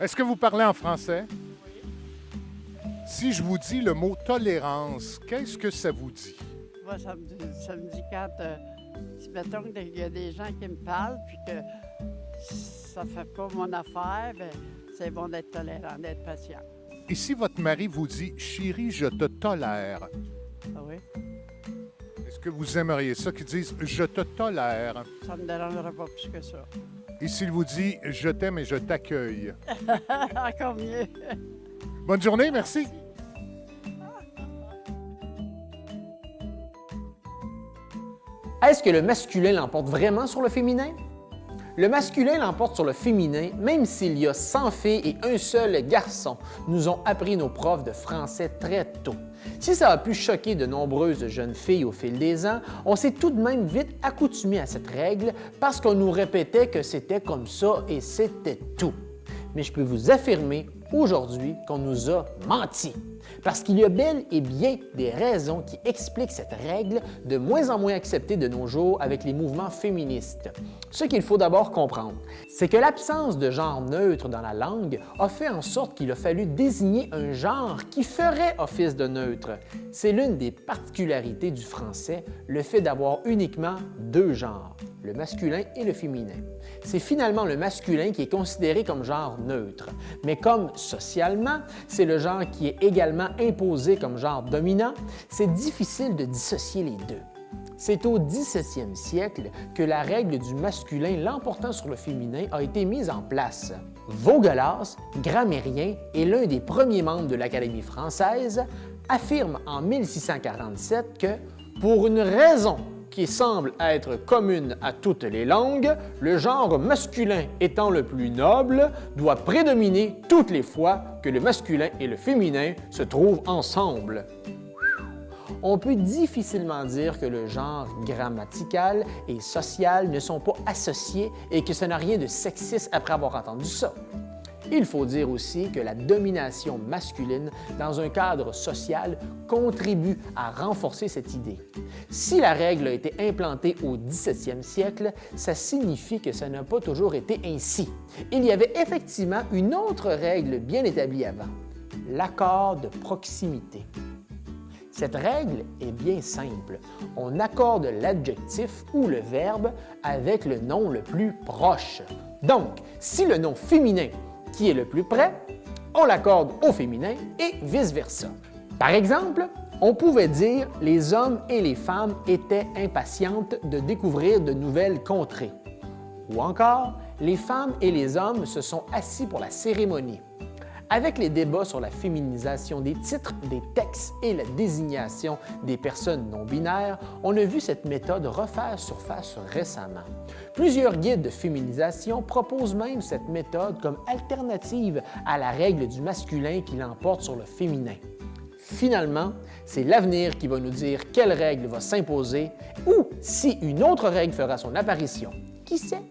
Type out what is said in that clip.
Est-ce que vous parlez en français? Si je vous dis le mot tolérance, qu'est-ce que ça vous dit? Moi, ça me dit quand, si mettons qu'il y a des gens qui me parlent, puis que ça fait pas mon affaire, bien, c'est bon d'être tolérant, d'être patient. Et si votre mari vous dit « Chérie, je te tolère Ah oui? », est-ce que vous aimeriez ça qu'ils disent « Je te tolère Ça me dérangera pas plus que ça. ». Et s'il vous dit « Je t'aime et je t'accueille Encore mieux. ». Bonne journée, merci. Est-ce que le masculin l'emporte vraiment sur le féminin? Le masculin l'emporte sur le féminin, même s'il y a 100 filles et un seul garçon, nous ont appris nos profs de français très tôt. Si ça a pu choquer de nombreuses jeunes filles au fil des ans, on s'est tout de même vite accoutumé à cette règle parce qu'on nous répétait que c'était comme ça et c'était tout. Mais je peux vous affirmer aujourd'hui qu'on nous a menti. Parce qu'il y a bel et bien des raisons qui expliquent cette règle de moins en moins acceptée de nos jours avec les mouvements féministes. Ce qu'il faut d'abord comprendre, c'est que l'absence de genre neutre dans la langue a fait en sorte qu'il a fallu désigner un genre qui ferait office de neutre. C'est l'une des particularités du français, le fait d'avoir uniquement deux genres, le masculin et le féminin. C'est finalement le masculin qui est considéré comme genre neutre, mais comme socialement, c'est le genre qui est également imposé comme genre dominant, c'est difficile de dissocier les deux. C'est au 17e siècle que la règle du masculin l'emportant sur le féminin a été mise en place. Vaugelas, grammairien et l'un des premiers membres de l'Académie française, affirme en 1647 que, pour une raison qui semble être commune à toutes les langues, le genre masculin étant le plus noble, doit prédominer toutes les fois que le masculin et le féminin se trouvent ensemble. On peut difficilement dire que le genre grammatical et social ne sont pas associés et que ça n'a rien de sexiste après avoir entendu ça. Il faut dire aussi que la domination masculine dans un cadre social contribue à renforcer cette idée. Si la règle a été implantée au 17e siècle, ça signifie que ça n'a pas toujours été ainsi. Il y avait effectivement une autre règle bien établie avant, l'accord de proximité. Cette règle est bien simple. On accorde l'adjectif ou le verbe avec le nom le plus proche. Donc, si le nom féminin qui est le plus près, on l'accorde au féminin et vice-versa. Par exemple, on pouvait dire « les hommes et les femmes étaient impatientes de découvrir de nouvelles contrées » ou encore « les femmes et les hommes se sont assis pour la cérémonie ». Avec les débats sur la féminisation des titres, des textes et la désignation des personnes non-binaires, on a vu cette méthode refaire surface récemment. Plusieurs guides de féminisation proposent même cette méthode comme alternative à la règle du masculin qui l'emporte sur le féminin. Finalement, c'est l'avenir qui va nous dire quelle règle va s'imposer ou si une autre règle fera son apparition. Qui sait?